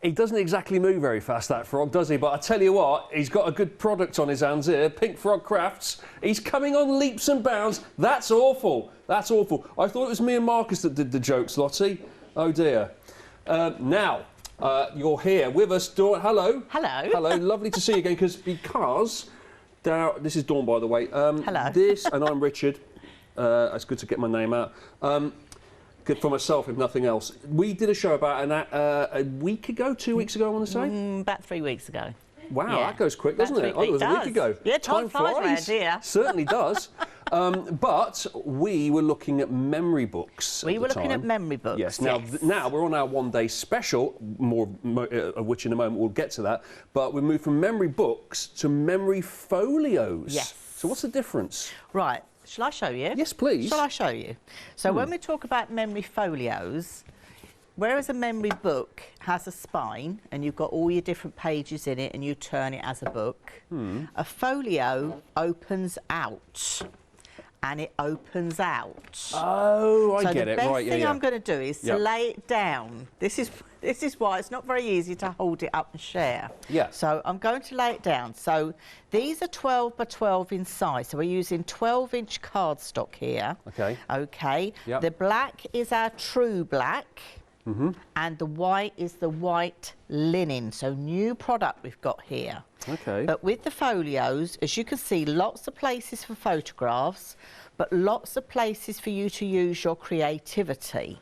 He doesn't exactly move very fast, that frog, does he? But I tell you what, he's got a good product on his hands here. Pink Frog Crafts. He's coming on leaps and bounds. That's awful. That's awful. I thought it was me and Marcus that did the jokes, Lottie. Oh, dear. Now, you're here with us, Dawn. Hello. Hello. Hello. Lovely to see you again, because this is Dawn, by the way. Hello. And I'm Richard. It's good to get my name out. Good for myself, if nothing else. We did a show about a week ago, 2 weeks ago, I want to say? About 3 weeks ago. Wow, Yeah. that goes quick, doesn't it? Oh, it was a week ago. Yeah, time flies around here. Certainly does. But we were looking at memory books. We were looking at memory books. Yes. Now we're on our one-day special, more of which in a moment we'll get to that. But we moved from memory books to memory folios. Yes. So what's the difference? Right. Shall I show you? Yes, please. Shall I show you? So when we talk about memory folios, whereas a memory book has a spine and you've got all your different pages in it and you turn it as a book, a folio opens out. And it opens out. Oh, I get it. So the Right, best thing I'm going to do is to lay it down. This is why it's not very easy to hold it up and share. Yeah. So I'm going to lay it down. So these are 12 by 12 in size. So we're using 12-inch cardstock here. Okay. Okay. Yep. The black is our true black. And the white is the white linen. So new product we've got here. Okay. But with the folios, as you can see, lots of places for photographs, but lots of places for you to use your creativity.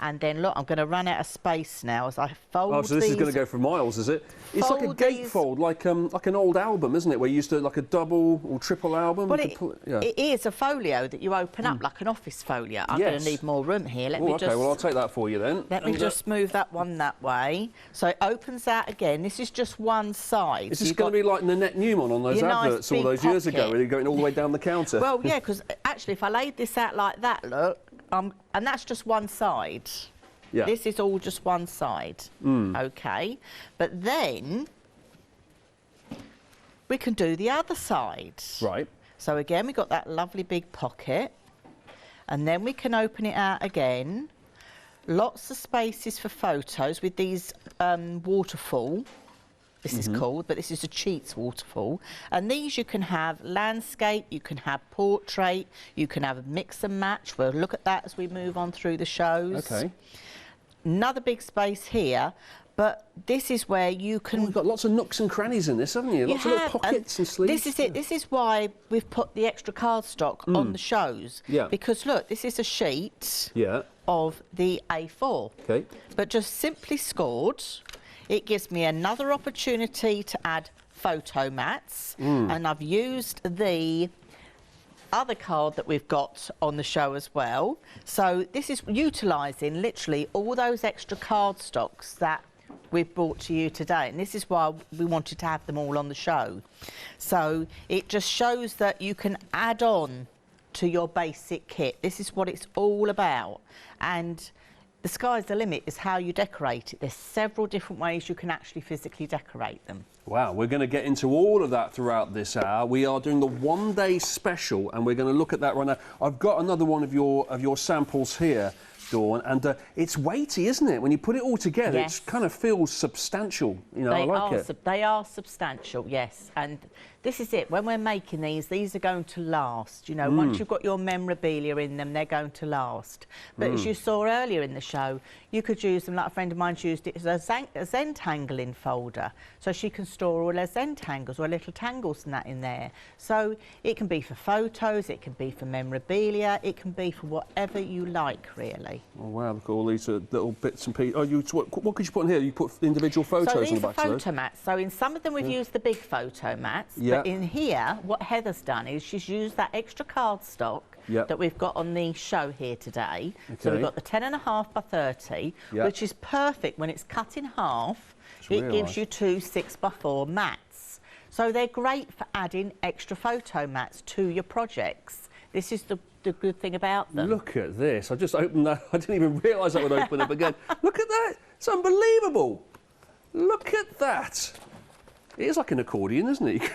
And then, look, I'm going to run out of space now as I fold these. Oh, so this is going to go for miles, is it? It's like a gatefold, like an old album, isn't it? Where you used to, like a double or triple album. Well, it is a folio that you open up like an office folio. I'm going to need more room here. Okay, well, I'll take that for you then. Let me just move that one that way. So it opens out again. This is just one side. Is this going to be like Nanette Newman on those adverts all those years ago, where you're going all the way down the counter? Well, yeah, because actually, if I laid this out like that, look, and that's just one side. Yeah. This is all just one side. Okay. But then we can do the other side. Right. So again, we've got that lovely big pocket. And then we can open it out again. Lots of spaces for photos with these waterfall. This is called, but this is a Cheats waterfall. And these you can have landscape, you can have portrait, you can have a mix and match. We'll look at that as we move on through the shows. Okay. Another big space here, but this is where you can... You've got lots of nooks and crannies in this, haven't you? Lots of little pockets and sleeves. This is it. This is why we've put the extra cardstock on the shows. Yeah. Because look, this is a sheet of the A4. Okay. But just simply scored. It gives me another opportunity to add photo mats, and I've used the other card that we've got on the show as well. So this is utilising literally all those extra cardstocks that we've brought to you today, and this is why we wanted to have them all on the show. So it just shows that you can add on to your basic kit. This is what it's all about, and the sky's the limit is how you decorate it. There's several different ways you can actually physically decorate them. Wow, we're going to get into all of that throughout this hour. We are doing the one-day special, and we're going to look at that right now. I've got another one of your samples here, Dawn, and it's weighty, isn't it? When you put it all together, it kind of feels substantial. You know, I like it. They are substantial, yes. And this is it. When we're making these are going to last. You know, once you've got your memorabilia in them, they're going to last. But as you saw earlier in the show, you could use them, like a friend of mine's used it as a Zentangling folder. So she can store all her Zentangles or little tangles and that in there. So it can be for photos, it can be for memorabilia, it can be for whatever you like, really. Oh, wow, look at all these little bits and pieces. Oh, what could you put in here? You put individual photos on the back of those? So these are photo mats. So in some of them we've used the big photo mats. But in here, what Heather's done is she's used that extra cardstock that we've got on the show here today. So we've got the 10.5 by 30, which is perfect when it's cut in half. It gives you two 6x4 mats. So they're great for adding extra photo mats to your projects. This is the good thing about them. Look at this. I just opened that. I didn't even realise that would open up again. Look at that. It's unbelievable. Look at that. It is like an accordion, isn't it? You can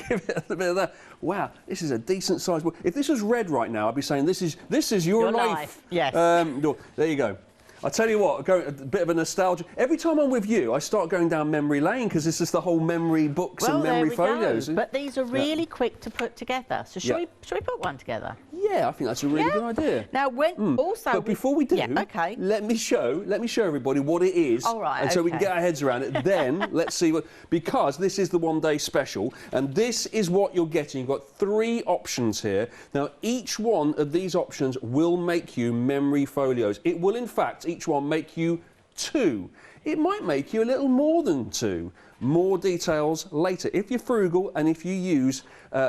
give it a bit of that. Wow, this is a decent size book. If this was red right now, I'd be saying this is your life. Yes. There you go. I tell you what, a bit of a nostalgia. Every time I'm with you, I start going down memory lane because it's just the whole memory books and memory folios. But these are really quick to put together. So should we put one together? Yeah, I think that's a really good idea. Now, but before we do, let me show everybody what it is, and so we can get our heads around it. Then let's see because this is the one-day special, and this is what you're getting. You've got 3 options here. Now, each one of these options will make you memory folios. It will, in fact, each one make you 2. It might make you a little more than 2. More details later. If you're frugal and if you use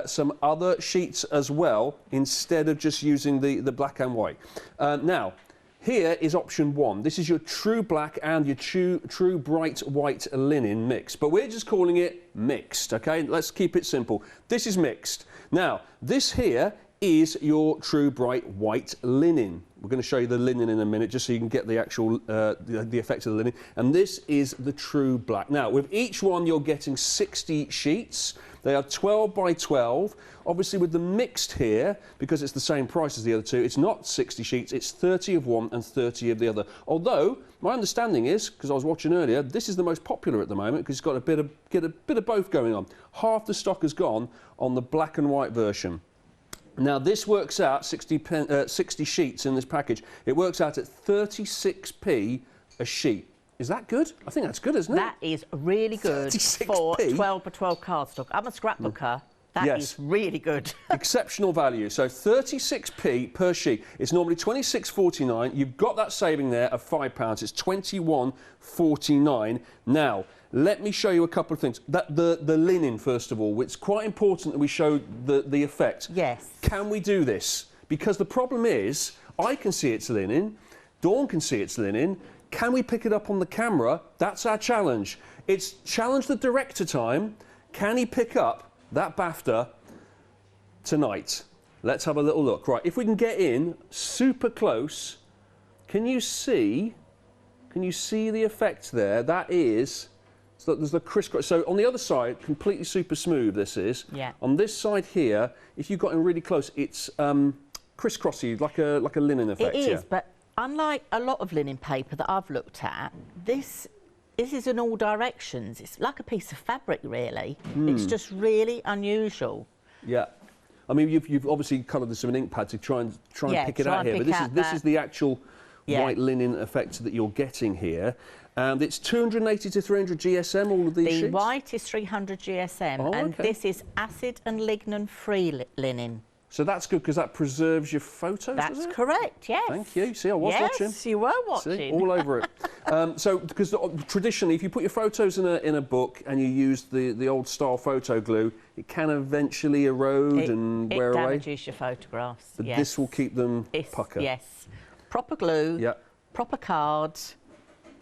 some other sheets as well, instead of just using the black and white. Now, here is option 1. This is your true black and your true bright white linen mix. But we're just calling it mixed, okay? Let's keep it simple. This is mixed. Now, this here is your true bright white linen. We're going to show you the linen in a minute just so you can get the actual the effect of the linen. And this is the true black. Now, with each one you're getting 60 sheets. They are 12 by 12. Obviously with the mixed here, because it's the same price as the other two, it's not 60 sheets, it's 30 of one and 30 of the other. Although, my understanding is, because I was watching earlier, this is the most popular at the moment because it's got a bit of both going on. Half the stock has gone on the black and white version. Now this works out, 60 sheets in this package, it works out at 36p a sheet. Is that good? I think that's good, isn't it? That is really good for 12 by 12 cardstock. I'm a scrapbooker. That is really good. Exceptional value. So 36p per sheet. It's normally £26.49. You've got that saving there of £5. It's £21.49. Now, let me show you a couple of things. The linen, first of all. It's quite important that we show the effect. Yes. Can we do this? Because the problem is, I can see it's linen, Dawn can see it's linen. Can we pick it up on the camera? That's our challenge. It's challenge the director time. Can he pick up that BAFTA tonight? Let's have a little look. Right, if we can get in super close, can you see the effect there? That is, so there's the crisscross. So on the other side, completely super smooth this is. Yeah. On this side here, if you got in really close, it's crisscrossy, like a linen effect. It is, but unlike a lot of linen paper that I've looked at, this is in all directions. It's like a piece of fabric, really. It's just really unusual. Yeah. I mean, you've obviously coloured this with an ink pad to try and pick it out here, but this is the actual white linen effect that you're getting here. And it's 280 to 300 GSM, all of these sheets? The white is 300 GSM, and this is acid and lignin-free linen. So that's good because that preserves your photos, That's does it? correct, yes. Thank you. See, I was watching. Yes, you were watching. See, all over it. So, because traditionally, if you put your photos in a book and you use the old style photo glue, it can eventually erode and wear away. It damages your photographs, But this will keep them pucker. Yes. Proper glue, proper cards,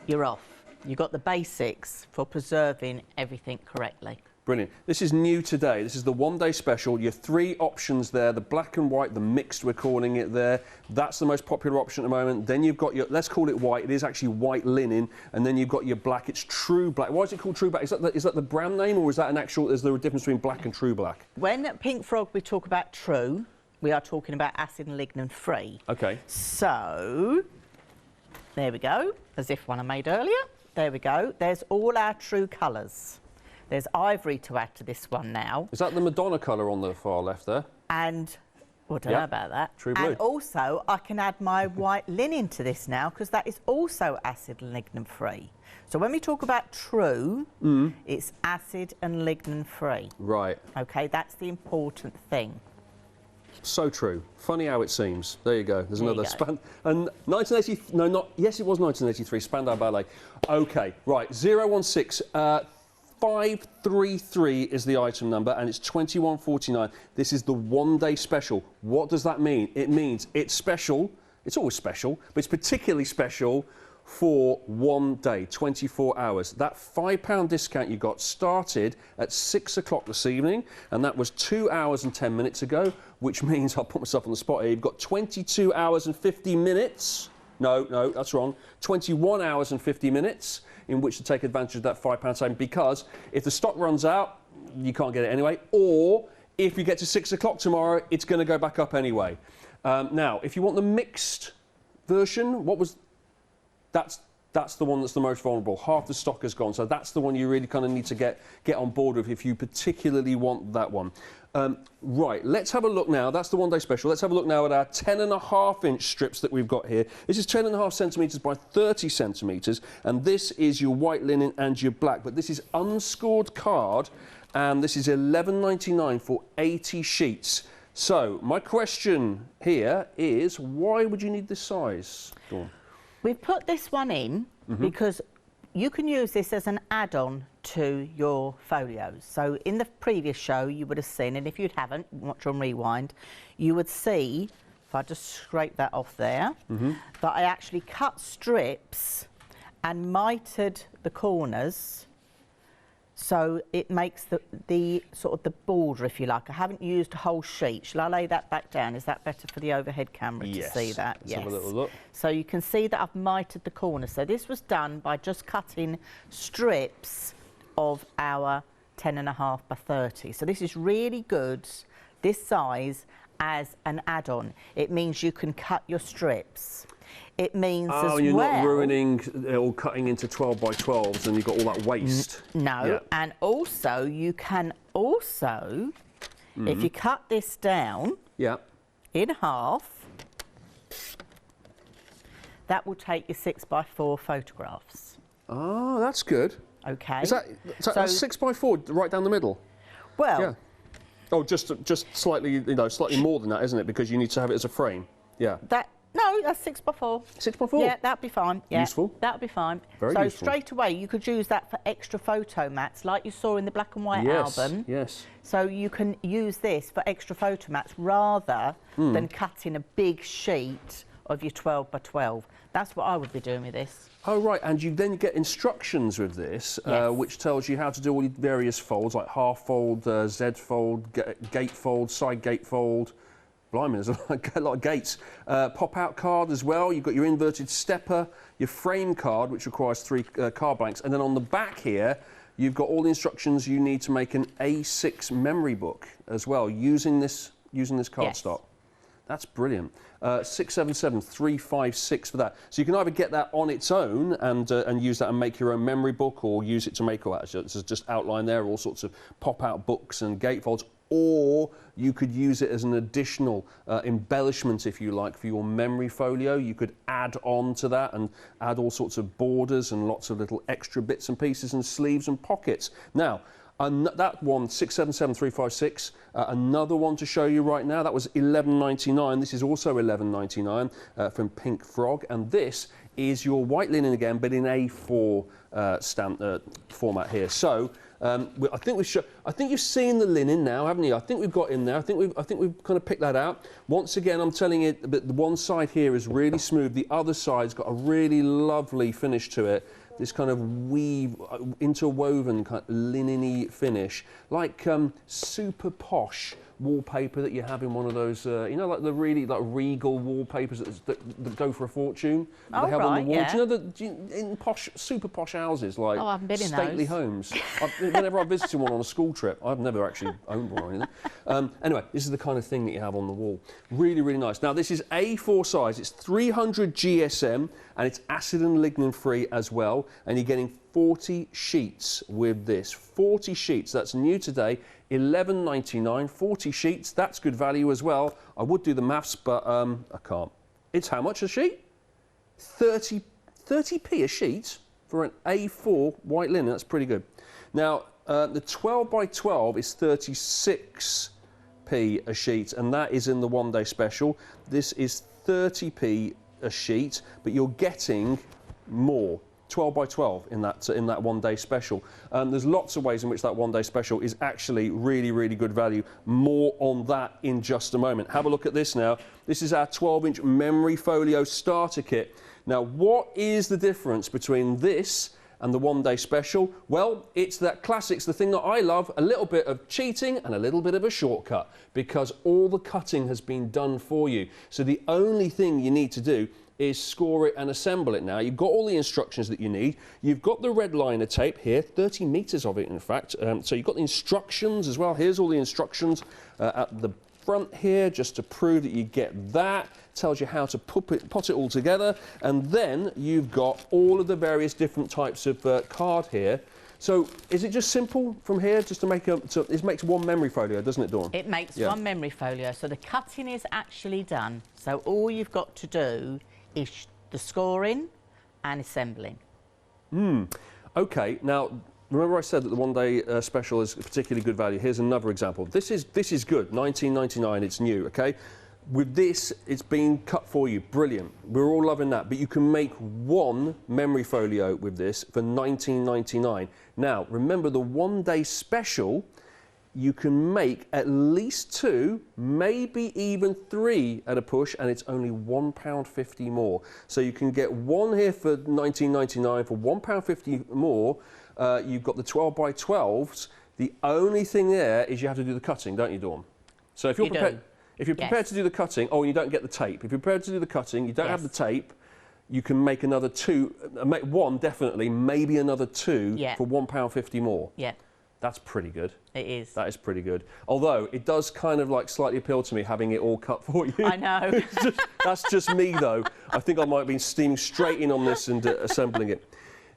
you're off. You've got the basics for preserving everything correctly. Brilliant. This is new today. This is the one-day special. Your 3 options there, the black and white, the mixed, we're calling it there. That's the most popular option at the moment. Then you've got your, let's call it white. It is actually white linen. And then you've got your black. It's true black. Why is it called true black? Is that the brand name, or is that an actual, is there a difference between black and true black? When at Pink Frog we talk about true, we are talking about acid and lignin free. Okay. So, there we go, as if one I made earlier. There we go. There's all our true colours. There's ivory to add to this one now. Is that the Madonna colour on the far left there? And, well, I don't know about that. True blue. And also, I can add my white linen to this now because that is also acid and lignin free. So when we talk about true, it's acid and lignin free. Right. Okay, that's the important thing. So true. Funny how it seems. There you go. There's another and 1980. No, not. Yes, it was 1983. Spandau Ballet. Okay. Right. 016. 533 is the item number, and it's £21.49. This is the one-day special. What does that mean? It means it's special. It's always special, but it's particularly special for one day, 24 hours. That £5 discount you got started at 6 o'clock this evening, and that was 2 hours and 10 minutes ago, which means I'll put myself on the spot here. You've got 22 hours and 50 minutes. No, that's wrong. 21 hours and 50 minutes in which to take advantage of that £5 saving, because if the stock runs out, you can't get it anyway, or if you get to 6 o'clock tomorrow, it's going to go back up anyway. Now, if you want the mixed version, what was That's the one that's the most vulnerable. Half the stock has gone, so that's the one you really kind of need to get on board with if you particularly want that one. Right, let's have a look now. That's the one-day special. Let's have a look now at our 10.5-inch strips that we've got here. This is 10.5 centimetres by 30 centimetres, and this is your white linen and your black. But this is unscored card, and this is £11.99 for 80 sheets. So my question here is, why would you need this size, Dawn? We've put this one in because you can use this as an add-on to your folios. So in the previous show you would have seen, and if you haven't, watch on rewind, you would see, if I just scrape that off there, that I actually cut strips and mitered the corners so it makes the sort of the border, if you like. I haven't used a whole sheet. Shall I lay that back down? Is that better for the overhead camera to see that? Let's have a little look. So you can see that I've mitered the corners. So this was done by just cutting strips of our 10.5 by 30. So this is really good, this size, as an add-on. It means you can cut your strips. It means as well... Oh, you're not ruining or cutting into 12 by 12s and you've got all that waste. No, yeah. And also you can also, if you cut this down in half, that will take you 6 by 4 photographs. Oh, that's good. Okay. Is that so 6 by 4 right down the middle? Well... Yeah. Oh, just slightly, slightly more than that, isn't it? Because you need to have it as a frame. Yeah. No, that's 6 by 4. 6 by 4? Yeah, that'd be fine. Yeah, useful. That'd be fine. Very useful. useful. Straight away, you could use that for extra photo mats, like you saw in the black and white album. Yes. So you can use this for extra photo mats rather than cutting a big sheet of your 12 by 12. That's what I would be doing with this. Oh, right, and you then get instructions with this, which tells you how to do all your various folds, like half fold, Z fold, gate fold, side gate fold. Blimey, there's a lot of gates. Pop-out card as well. You've got your inverted stepper, your frame card, which requires 3 card blanks. And then on the back here, you've got all the instructions you need to make an A6 memory book as well, using this cardstock. That's brilliant. 677-356 for that. So you can either get that on its own and use that and make your own memory book, or use it to make just outline there, all sorts of pop-out books and gatefolds. Or you could use it as an additional embellishment, if you like, for your memory folio. You could add on to that and add all sorts of borders and lots of little extra bits and pieces and sleeves and pockets. Now, that one, 677-356, another one to show you right now, that was £11.99. This is also £11.99 from Pink Frog, and this is your white linen again, but in A4 format here. So I think you've seen the linen now, haven't you? I think we've got in there. I think we've kind of picked that out. Once again, I'm telling you that the one side here is really smooth. The other side's got a really lovely finish to it. This kind of interwoven kind of linen-y finish, like super posh wallpaper that you have in one of those, like the really regal wallpapers that go for a fortune. Oh, they have right, on the wall. yeah. Do you know in super posh houses, like I haven't been in stately those. homes? Whenever I visited one on a school trip, I've never actually owned one or anything. Anyway, this is the kind of thing that you have on the wall. Really, really nice. Now, this is A4 size. It's 300 GSM, and it's acid and lignin free as well. And you're getting 40 sheets with this. 40 sheets. That's new today. £11.99, 40 sheets. That's good value as well. I would do the maths, but I can't. It's how much a sheet? 30p a sheet for an A4 white linen. That's pretty good. Now, the 12 by 12 is 36p a sheet, and that is in the one-day special. This is 30p a sheet, but you're getting more. 12 by 12 in that one-day special. There's lots of ways in which that one-day special is actually really, really good value. More on that in just a moment. Have a look at this now. This is our 12-inch memory folio starter kit. Now, what is the difference between this and the one-day special? Well, it's that classics, the thing that I love, a little bit of cheating and a little bit of a shortcut, because all the cutting has been done for you. So the only thing you need to do is score it and assemble it now. You've got all the instructions that you need. You've got the red liner tape here, 30 metres of it in fact. So you've got the instructions as well. Here's all the instructions at the front here just to prove that you get that. Tells you how to pot it all together. And then you've got all of the various different types of card here. So is it just simple from here just to make it makes one memory folio, doesn't it, Dawn? It makes one memory folio. So the cutting is actually done. So all you've got to do is the scoring and assembling. Okay, now remember I said that the one-day special is particularly good value. Here's another example. This is good, $19.99, it's new, okay? With this, it's been cut for you, brilliant. We're all loving that, but you can make one memory folio with this for $19.99. Now, remember the one-day special, you can make at least 2, maybe even 3 at a push, and it's only £1.50 more. So you can get one here for $19.99 for £1.50 more. You've got the 12 by 12s. The only thing there is you have to do the cutting, don't you, Dawn? So if you're prepared. If you're prepared to do the cutting, and you don't get the tape. If you're prepared to do the cutting, you don't have the tape, you can make another 2, make one definitely, maybe another 2 for £1.50 more. Yeah. That's pretty good. It is. That is pretty good. Although it does kind of like slightly appeal to me having it all cut for you. I know. That's just me though. I think I might have been steaming straight in on this and assembling it.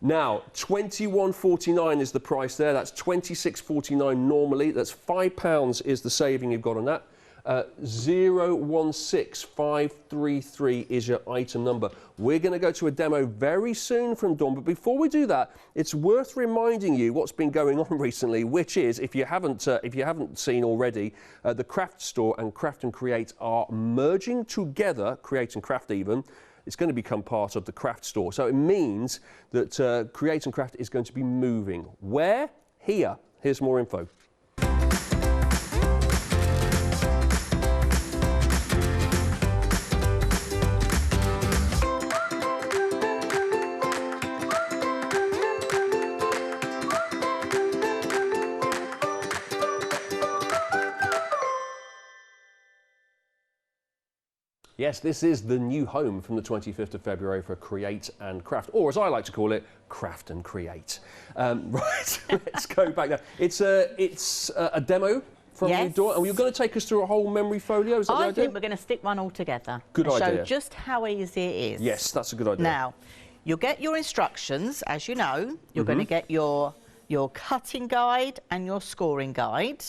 Now, £21.49 is the price there. That's £26.49 normally. That's £5 is the saving you've got on that. 016533 is your item number. We're going to go to a demo very soon from Dawn, but before we do that, it's worth reminding you what's been going on recently, which is, if you haven't seen already, the Craft Store and Craft and Create are merging together, Create and Craft even. It's going to become part of the Craft Store. So it means that Create and Craft is going to be moving. Where? Here. Here's more info. Yes, this is the new home from the 25th of February for Create and Craft, or as I like to call it, Craft and Create. Right, let's go back there. It's a demo from you, Dawn, and you're going to take us through a whole memory folio, is that the idea? I think we're going to stick one all together. Good idea. Show just how easy it is. Yes, that's a good idea. Now, you'll get your instructions, as you know. You're going to get your cutting guide and your scoring guide,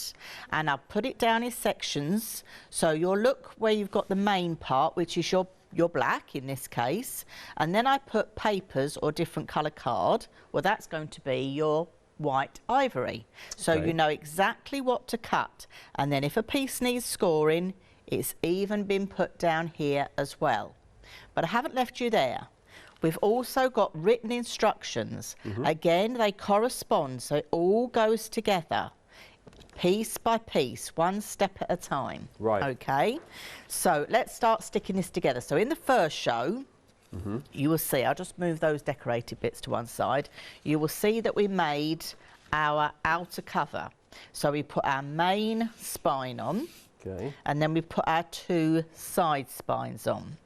and I'll put it down in sections. So you'll look where you've got the main part, which is your black in this case, and then I put papers or different colour card. Well, that's going to be your white ivory. So you know exactly what to cut, and then if a piece needs scoring, it's even been put down here as well. But I haven't left you there. We've also got written instructions. Again, they correspond, so it all goes together, piece by piece, one step at a time. Right. Okay? So let's start sticking this together. So in the first show, you will see, I'll just move those decorated bits to one side. You will see that we made our outer cover. So we put our main spine on, and then we put our 2 side spines on.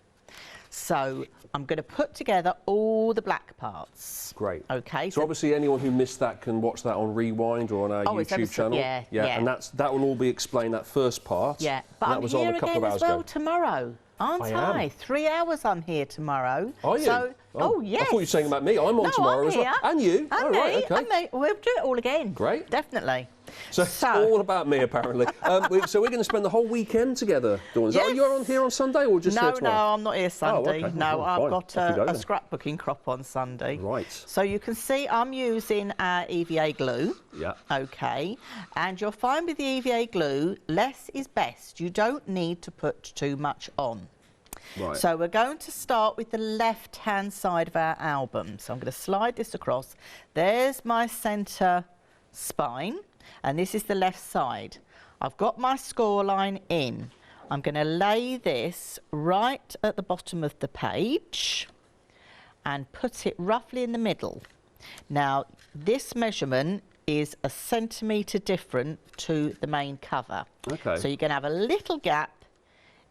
So I'm going to put together all the black parts. Great. Okay. So obviously anyone who missed that can watch that on Rewind or on our YouTube channel. Yeah. And that will all be explained, that first part. Yeah. But that was on a couple of hours ago. Tomorrow, aren't I? 3 hours I'm here tomorrow. Are you? So, yes. I thought you were saying about me. I'm on tomorrow as well. And you. And me. Right, okay. And me. We'll do it all again. Great. Definitely. So it's all about me, apparently. So we're going to spend the whole weekend together, Dawn. Is that you're on here on Sunday or just here tomorrow? No, I'm not here Sunday. No, I've got a scrapbooking crop on Sunday. Right. So you can see I'm using our EVA glue. Yeah. Okay. And you'll find with the EVA glue, less is best. You don't need to put too much on. Right. So we're going to start with the left-hand side of our album. So I'm going to slide this across. There's my centre spine. And this is the left side. I've got my score line in. I'm going to lay this right at the bottom of the page and put it roughly in the middle. Now, this measurement is a centimetre different to the main cover. Okay. So you're going to have a little gap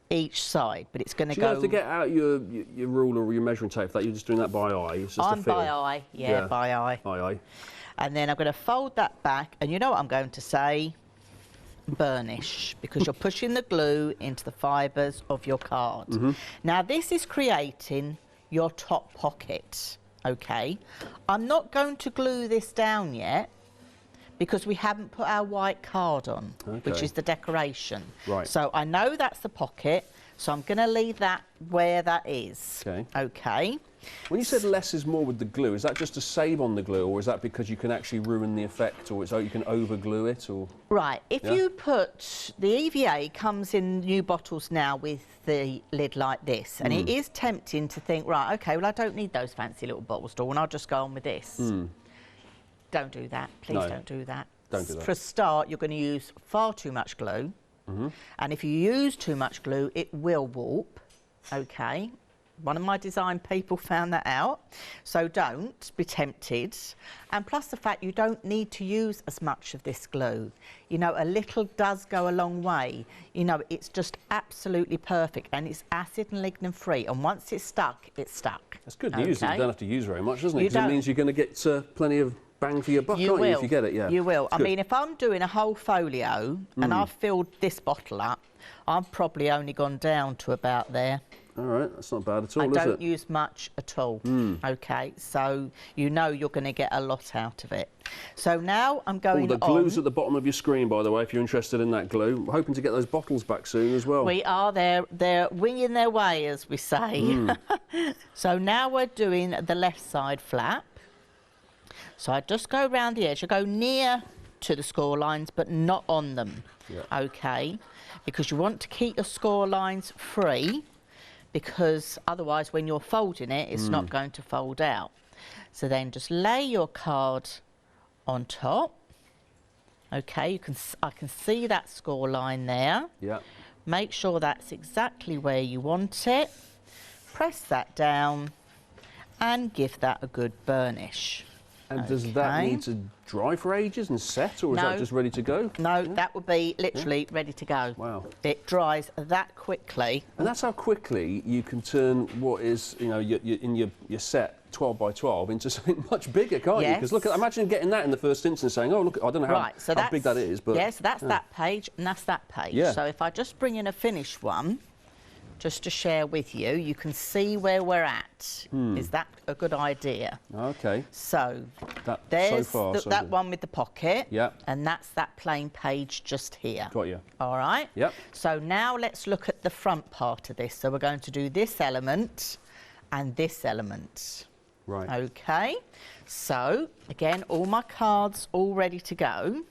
each side, but it's going to go... Do you have to get out your ruler or your measuring tape for that? You're just doing that by eye? It's just I'm by eye, yeah, by eye. By eye. And then I'm going to fold that back, and you know what I'm going to say? burnish because you're pushing the glue into the fibres of your card. Now this is creating your top pocket, okay? I'm not going to glue this down yet because we haven't put our white card on, which is the decoration. Right. So I know that's the pocket, so I'm going to leave that where that is. Okay. Okay. When you said less is more with the glue, is that just to save on the glue, or is that because you can actually ruin the effect, or you can over glue it, or? Right, if you put, the EVA comes in new bottles now with the lid like this, and it is tempting to think, right, okay, well I don't need those fancy little bottles, Dawn, I'll just go on with this. Don't do that, please don't do that. Don't do that. For a start, you're going to use far too much glue, and if you use too much glue, it will warp, okay? One of my design people found that out, so don't be tempted. And plus the fact you don't need to use as much of this glue. You know, a little does go a long way. You know, it's just absolutely perfect, and it's acid and lignin free, and once it's stuck, it's stuck. That's good news that you don't have to use very much, doesn't it? You Because it means you're going to get plenty of bang for your buck, aren't you, if you get it? Yeah. You will. I Good. mean, if I'm doing a whole folio and I've filled this bottle up, I've probably only gone down to about there. All right, that's not bad at all, I is it? don't use much at all. Okay, so you know you're going to get a lot out of it. So now I'm going the glue's at the bottom of your screen, by the way, if you're interested in that glue. I'm hoping to get those bottles back soon as well. We are there. They're winging their way, as we say. So now we're doing the left side flap. So I just go around the edge. I go near to the score lines, but not on them. Okay, because you want to keep your score lines free, because otherwise when you're folding it, it's not going to fold out. So then just lay your card on top. Okay, I can see that score line there. Yeah. Make sure that's exactly where you want it. Press that down and give that a good burnish. And does that need to dry for ages and set, or is that just ready to go? No, that would be literally ready to go. Wow. It dries that quickly. And that's how quickly you can turn what is, you know, your set 12 by 12 into something much bigger, can't you? Because look, imagine getting that in the first instance, saying, oh, look, I don't know how big that is, but... Yes, that's that page, and that's that page. Yeah. So if I just bring in a finished one, just to share with you, you can see where we're at. Is that a good idea? Okay. So That, there's so far, that one with the pocket. Yeah. And that's that plain page just here. Got you. All right? Yep. So now let's look at the front part of this. So we're going to do this element and this element. Right. Okay. So, again, all my cards all ready to go.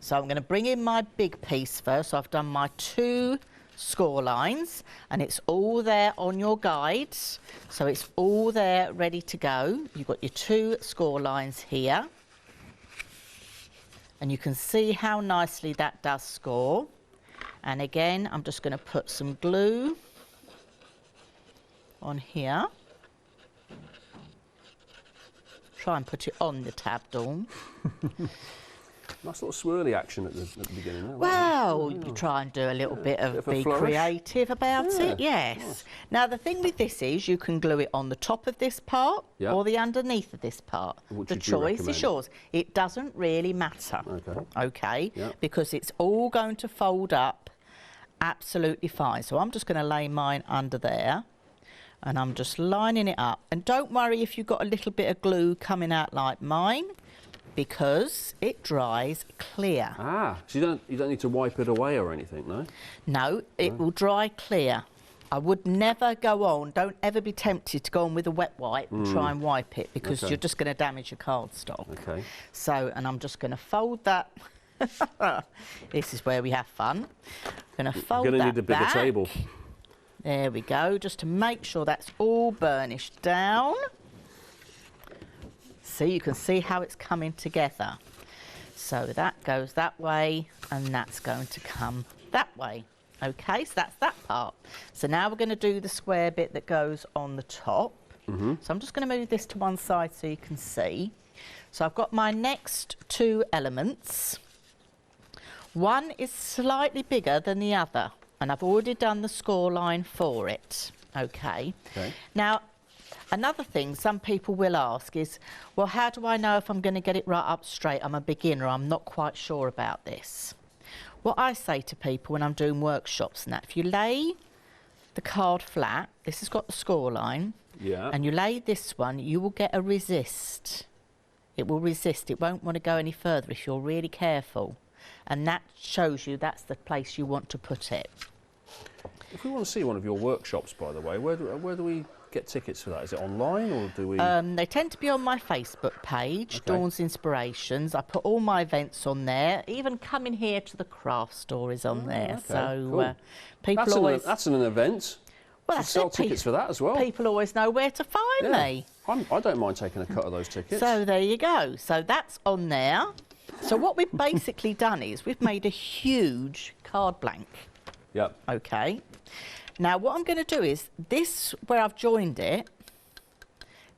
So I'm going to bring in my big piece first. So I've done my 2 score lines, and it's all there on your guides, so it's all there ready to go. You've got your 2 score lines here, and you can see how nicely that does score. And again, I'm just going to put some glue on here. Try and put it on the tab, Dawn. Nice little swirly action at the beginning there. Well, you try and do a little bit of be creative about it, yes. Nice. Now, the thing with this is you can glue it on the top of this part or the underneath of this part. The choice is yours. It doesn't really matter, okay? Because it's all going to fold up absolutely fine. So I'm just going to lay mine under there, and I'm just lining it up. And don't worry if you've got a little bit of glue coming out like mine, because it dries clear. Ah, so you don't need to wipe it away or anything, no? No, it will dry clear. I would never go on, don't ever be tempted to go on with a wet wipe and try and wipe it, because you're just going to damage your cardstock. Okay. So, and I'm just going to fold that. This is where we have fun. I'm going to fold that You're going to need a bigger back. table. There we go, just to make sure that's all burnished down. See, you can see how it's coming together. So that goes that way, and that's going to come that way. Okay, so that's that part. So now we're going to do the square bit that goes on the top. So I'm just going to move this to one side so you can see. So I've got my next 2 elements. One is slightly bigger than the other, and I've already done the score line for it. Okay. Now, Another thing some people will ask is, well, how do I know if I'm going to get it right up straight? I'm a beginner, I'm not quite sure about this. What I say to people when I'm doing workshops and that, if you lay the card flat, this has got the score line, and you lay this one, you will get a resist. It will resist, it won't want to go any further if you're really careful. And that shows you that's the place you want to put it. If we want to see one of your workshops, by the way, where do we get tickets for that? Is it online, or do we...? They tend to be on my Facebook page, Dawn's Inspirations. I put all my events on there. Even coming here to the craft store is on there. Okay, so cool. people always... That's an event. Well, you sell tickets for that as well. People always know where to find me. I don't mind taking a cut of those tickets. So there you go. So that's on there. So what we've basically done is we've made a huge card blank. Yep. Okay. Now what I'm going to do is this, where I've joined it,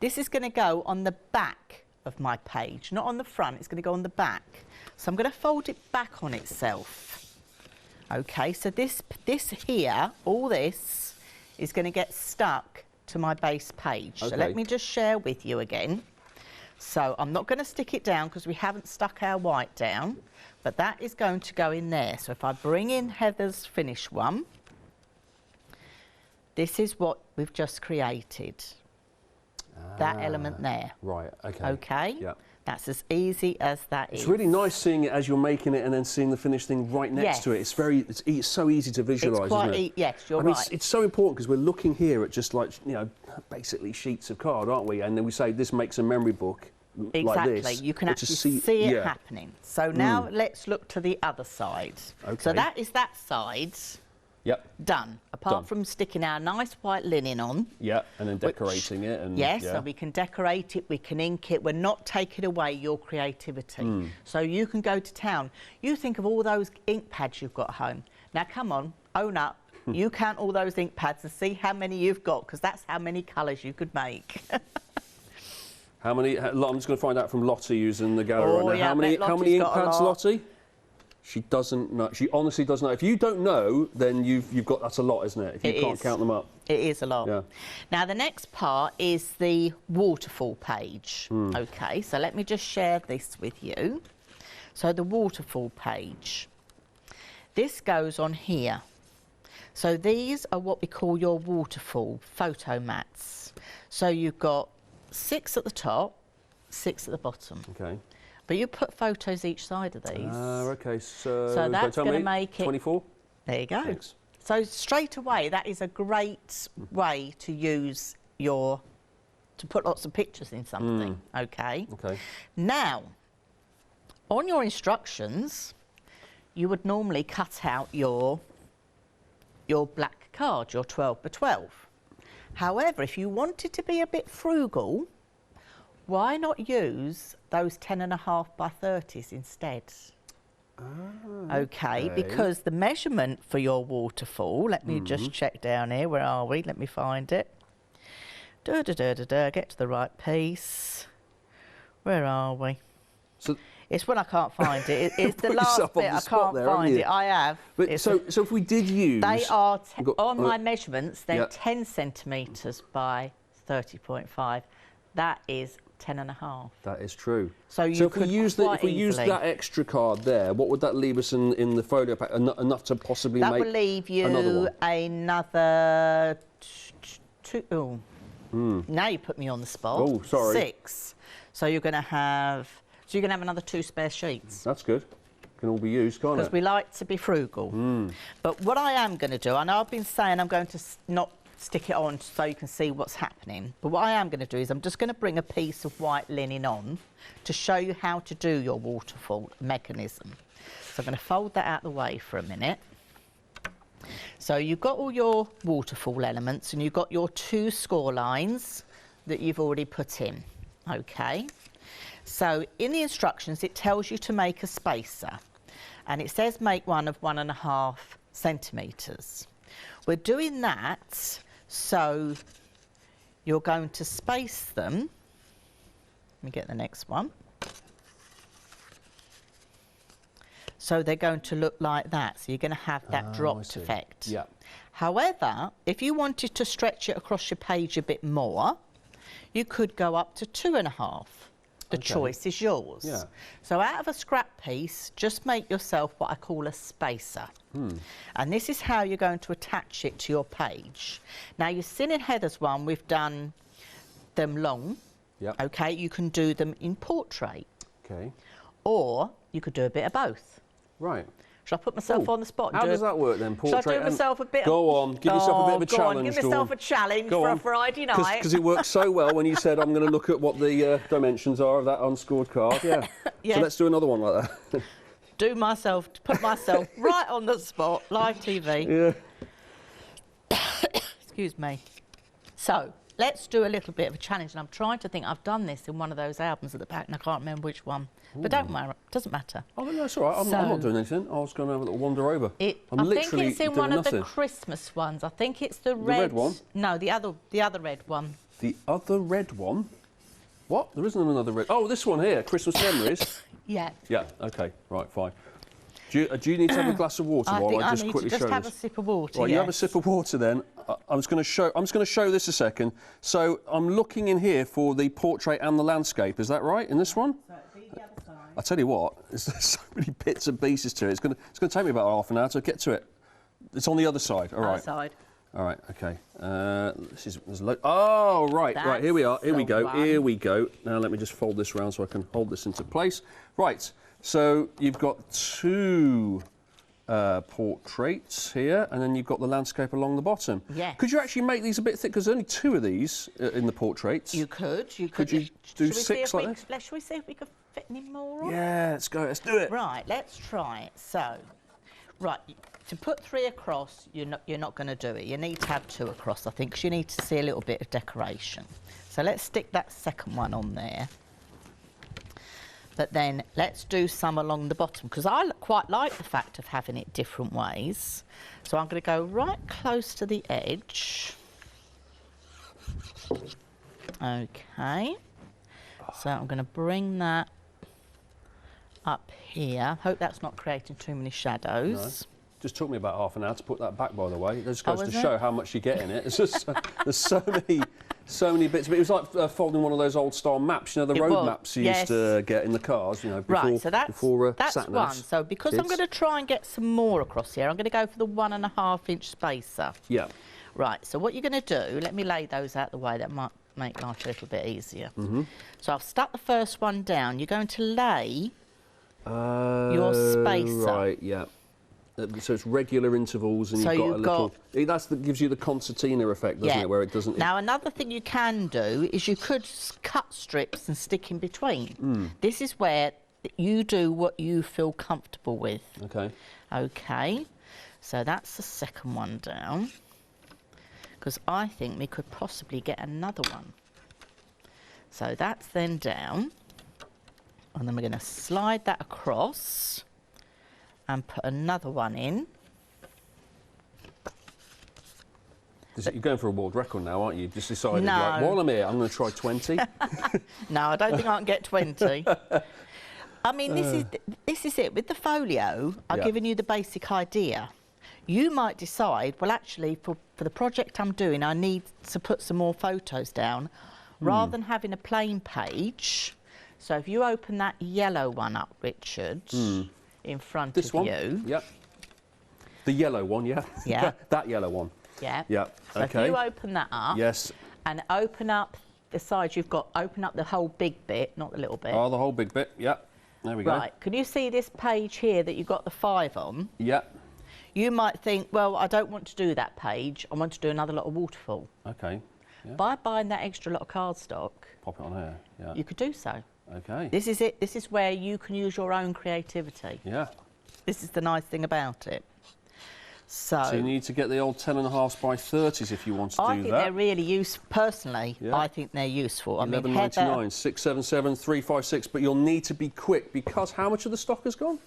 this is going to go on the back of my page, not on the front. It's going to go on the back. So I'm going to fold it back on itself. Okay. So this here, all this, is going to get stuck to my base page. Okay. So let me just share with you again. So I'm not going to stick it down because we haven't stuck our white down, but that is going to go in there. So if I bring in Heather's finish one, this is what we've just created. That element there. Right, okay. Okay? Yeah. That's as easy as that is. It's really nice seeing it as you're making it and then seeing the finished thing right next to it. It's so easy to visualise, isn't it? Yes, you're right. right. It's so important because we're looking here at just like, you know, basically sheets of card, aren't we? And then we say this makes a memory book like this. Exactly, you can actually see it happening. So now let's look to the other side. Okay. So that is that side. Yep. Done. Apart from sticking our nice white linen on. Yeah, and then decorating it. And yes, so we can decorate it, we can ink it. We're not taking away your creativity. So you can go to town. You think of all those ink pads you've got at home. Now, come on, own up. You count all those ink pads and see how many you've got, because that's how many colours you could make. How many? I'm just going to find out from Lottie, who's in the gallery right now. Yeah, how many ink pads, Lottie? She doesn't know. She honestly doesn't know. If you don't know, then you've got, that's a lot, isn't it? If you can't count them up. It is a lot. Yeah. Now the next part is the waterfall page. Okay, so let me just share this with you. So the waterfall page. This goes on here. So these are what we call your waterfall photo mats. So you've got 6 at the top, 6 at the bottom. Okay. But you put photos each side of these. Okay, so that's going to make it 24. There you go. Thanks. So straight away, that is a great way to use to put lots of pictures in something. Okay. Okay. Now, on your instructions, you would normally cut out your black card, your 12 by 12. However, if you wanted to be a bit frugal, why not use those 10.5 by 30s instead? Okay, because the measurement for your waterfall, let me just check down here, where are we? Let me find it. Get to the right piece. Where are we? So it's when I can't find it. It's the last bit I can't find it. I have. But so if we did use... They are, on my measurements, they're 10 centimetres by 30.5. That is 10.5. That is true. So if we use that extra card there, what would that leave us in the folio pack? Enough to possibly make that will leave you another two. Oh, now you put me on the spot. Oh, sorry. 6. So you're going to have. So you're going to have another 2 spare sheets. That's good. Can all be used, can't it? Because we like to be frugal. But what I am going to do, I know I've been saying I'm going to not stick it on so you can see what's happening. But what I am going to do is I'm just going to bring a piece of white linen on to show you how to do your waterfall mechanism. So I'm going to fold that out of the way for a minute. So you've got all your waterfall elements and you've got your 2 score lines that you've already put in. Okay. So in the instructions it tells you to make a spacer and it says make one of 1.5 centimetres. We're doing that so you're going to space them. Let me get the next one. So they're going to look like that. So you're going to have that dropped effect. Yeah. However, if you wanted to stretch it across your page a bit more, You could go up to 2.5. The choice is yours. Yeah. So out of a scrap piece, just make yourself what I call a spacer. And this is how you're going to attach it to your page. Now, your Sin and Heather's one, we've done them long. Yep. Okay, you can do them in portrait. Okay. Or you could do a bit of both. Right. Should I put myself on the spot? How does that work then? Portrait. Should I do myself a bit? Go on, give yourself a bit of a challenge. Give myself a challenge for a Friday night. Because it worked so well when you said I'm going to look at what the dimensions are of that unscored card. Yeah. Yes. So let's do another one like that. Put myself right on the spot, live TV. Yeah. Excuse me. So let's do a little bit of a challenge, and I'm trying to think. I've done this in one of those albums at the back, and I can't remember which one. Ooh. But don't worry, doesn't matter. Oh no, it's all right. I'm not doing anything. I was going to have a little wander over. I think it's in one of the Christmas ones. I think it's the red one. No, the other red one. The other red one. What? There isn't another red. Oh, this one here, Christmas Memories. Yeah. Yeah. Okay. Right. Fine. Do you need to have a glass of water while I just quickly show this? Just have a sip of water. Right, yes. you have a sip of water then. I'm just going to show this a second. So I'm looking in here for the portrait and the landscape. Is that right? In this one? So it'd be the other side. I tell you what, there's so many bits and pieces to it. It's going to take me about half an hour to get to it. It's on the other side. All right. Other side. All right. Okay. Oh, right. That's right. Here we are. Here we go. one. Here we go. Now let me just fold this around so I can hold this into place. Right. So you've got two portraits here, and then you've got the landscape along the bottom. Yeah. Could you actually make these a bit thick? Because there's only two of these in the portraits. You could. Could you do six like this? Shall we see if we could fit any more on? Yeah, let's go. Let's do it. Right, let's try it. So, right, to put 3 across, you're not going to do it. You need to have 2 across, I think, because you need to see a little bit of decoration. So let's stick that second one on there. But then let's do some along the bottom, because I quite like the fact of having it different ways. So I'm going to go right close to the edge. Okay. So I'm going to bring that up here. Hope that's not creating too many shadows. No. Just took me about half an hour to put that back, by the way. It just goes to is show it? how much you get in it. It's just, there's so many bits. But it was like folding one of those old-style maps, you know, the road maps you used to get in the cars, you know, before, right, so that's sat-navs. one. So because I'm going to try and get some more across here, I'm going to go for the 1.5-inch spacer. Yeah. Right, so what you're going to do, let me lay those out the way, that might make life a little bit easier. So I've stuck the first one down. You're going to lay your spacer. Right, yeah. So it's regular intervals, and So you've got a little. That gives you the concertina effect, doesn't it? Where it doesn't. Now another thing you can do is you could cut strips and stick in between. This is where you do what you feel comfortable with. Okay. Okay. So that's the second one down. Because I think we could possibly get another one. So that's then down, and then we're going to slide that across and put another one in. You're going for a world record now, aren't you? You've just decided, No. right, while I'm here, I'm going to try 20. No, I don't think I can get 20. I mean, this is it. With the folio, I've given you the basic idea. You might decide, well, actually, for the project I'm doing, I need to put some more photos down, rather than having a plain page. So if you open that yellow one up, Richard, in front This of one? you. Yep. The yellow one, yeah. Yeah. That yellow one. Yeah. Yeah. So Okay. if you open that up. Yes. And open up the sides you've got, open up the whole big bit, not the little bit. Oh, the whole big bit. Yeah. There we go. Right. Can you see this page here that you've got the 5 on? Yeah. You might think, well, I don't want to do that page. I want to do another lot of waterfall. Okay. Yeah. By buying that extra lot of cardstock, Pop it on here. Yeah. you could do so. Okay. This is it. This is where you can use your own creativity. Yeah. This is the nice thing about it. So you need to get the old 10.5s by 30s if you want to do that. I think they're really useful. Personally, Yeah. I think they're useful. I mean, 11.99, 677, 356, but you'll need to be quick because how much of the stock has gone?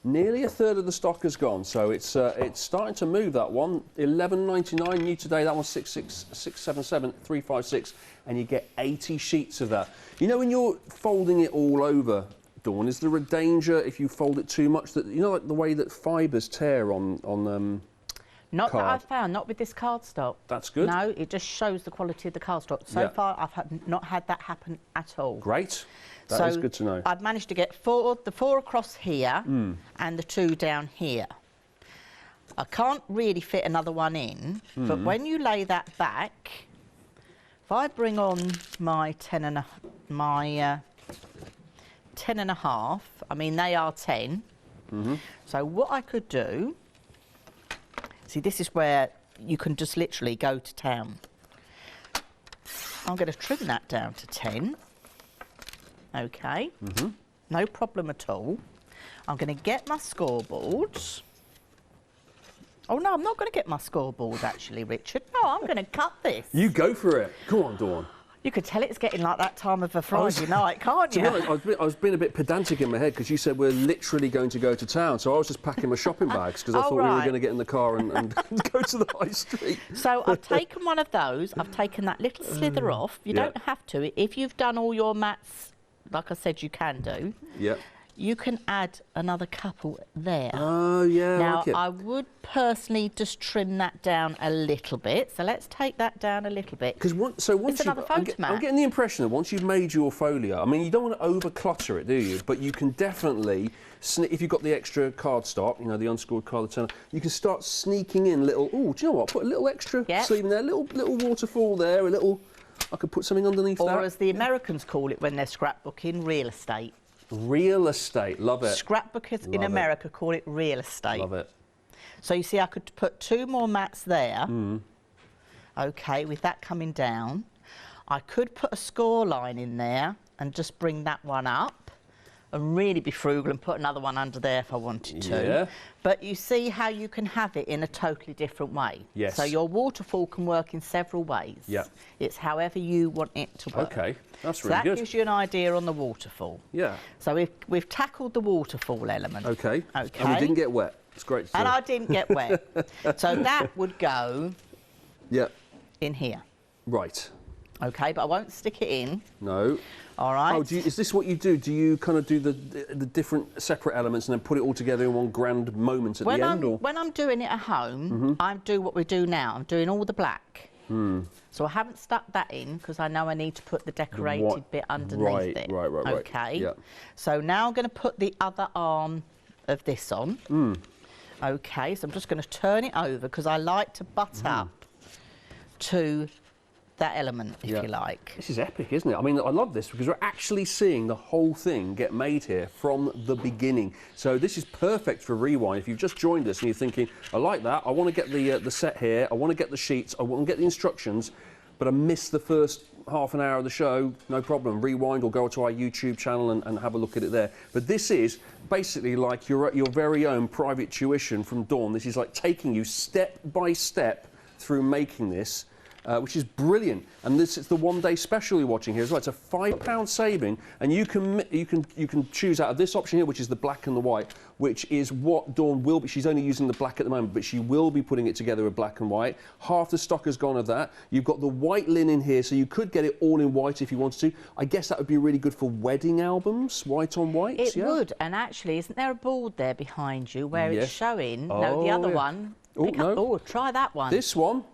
Nearly a third of the stock has gone, so it's starting to move, that one. 11.99 new today, that one's 677, 356, and you get 80 sheets of that. You know, when you're folding it all over, Dawn, is there a danger if you fold it too much that, you know, like the way that fibres tear on Not card. that I've found, not with this cardstock. That's good. No, it just shows the quality of the cardstock. So far, I've not had that happen at all. Great. That is good to know. I've managed to get the four across here and the 2 down here. I can't really fit another one in, but when you lay that back, if I bring on my 10 and a half, I mean, they are 10. So what I could do, see, this is where you can just literally go to town. I'm going to trim that down to 10. Okay, no problem at all. I'm going to get my scoreboards. Oh no, I'm not going to get my scoreboard actually, Richard. No, I'm going to cut this. You go for it. Go on, Dawn. You could tell it's getting like that time of a Friday night, can't you? I was being a bit pedantic in my head because you said we're literally going to go to town. So I was just packing my shopping bags because I thought we were going to get in the car and go to the high street. So I've taken one of those. I've taken that little slither off. You don't have to. If you've done all your mats, like I said, you can do. Yeah. You can add another couple there. Oh, yeah. Now, like I would personally just trim that down a little bit. So let's take that down a little bit. Because once another photo mat. I'm getting the impression that once you've made your folio, I mean, you don't want to over clutter it, do you? But you can definitely, if you've got the extra cardstock, you know, the unscored card, the turner, you can start sneaking in little. Oh, do you know what? Put a little extra sleeve in there, little waterfall there, a little. I could put something underneath that. Or as the Americans call it when they're scrapbooking, real estate. Real estate, love it. Scrapbookers in America call it real estate. Love it. So you see, I could put 2 more mats there. Okay, with that coming down. I could put a score line in there and just bring that one up and really be frugal and put another one under there if I wanted to. Yeah. But you see how you can have it in a totally different way. Yes. So your waterfall can work in several ways. Yeah. It's however you want it to work. Okay, that's really so that good. gives you an idea on the waterfall. Yeah. So we've tackled the waterfall element. Okay. Okay. And we didn't get wet. It's great to see. And I didn't get wet. So that would go in here. Right. Okay, but I won't stick it in. No. All right. Oh, is this what you do? Do you kind of do the different separate elements and then put it all together in one grand moment at the end? Or? When I'm doing it at home, I do what we do now. I'm doing all the black. So I haven't stuck that in because I know I need to put the decorated bit underneath it. Right. Okay. Yeah. So now I'm going to put the other arm of this on. Okay, so I'm just going to turn it over because I like to butt up to that element, if you like. This is epic, isn't it? I mean, I love this because we're actually seeing the whole thing get made here from the beginning. So this is perfect for rewind. If you've just joined us and you're thinking, I like that, I want to get the set here, I want to get the sheets, I want to get the instructions, but I missed the first half an hour of the show, no problem. Rewind or go to our YouTube channel and have a look at it there. But this is basically like your very own private tuition from Dawn. This is like taking you step by step through making this. Which is brilliant, and this is the one-day special you're watching here as well. It's a £5 saving, and you can choose out of this option here, which is the black and the white, which is what Dawn will be. She's only using the black at the moment, but she will be putting it together with black and white. Half the stock has gone of that. You've got the white linen here, so you could get it all in white if you wanted to. I guess that would be really good for wedding albums, white on white. It would, and actually, isn't there a board there behind you where it's showing? Oh, no, the other one. Oh, try that one. This one.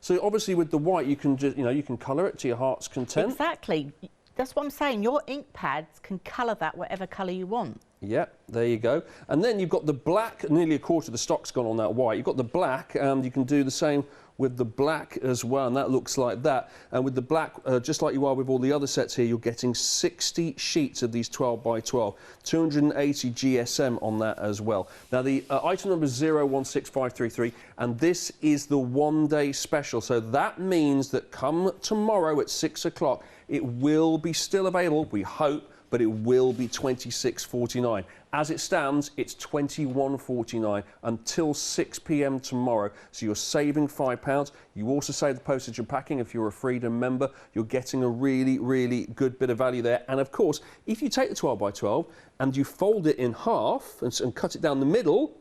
So obviously with the white you can just, you can colour it to your heart's content. Exactly. That's what I'm saying. Your ink pads can colour that whatever colour you want. Yeah, there you go. And then you've got the black, nearly a quarter of the stock's gone on that white. You've got the black, and you can do the same with the black as well, and that looks like that. And with the black, just like you are with all the other sets here, you're getting 60 sheets of these 12 by 12, 280 GSM on that as well. Now the item number is 016533, and this is the one-day special. So that means that come tomorrow at 6 o'clock, it will be still available, we hope, but it will be £26.49. As it stands, it's £21.49 until 6 p.m. tomorrow. So you're saving £5. You also save the postage and packing if you're a Freedom member. You're getting a really, really good bit of value there. And of course, if you take the 12 by 12 and you fold it in half and cut it down the middle,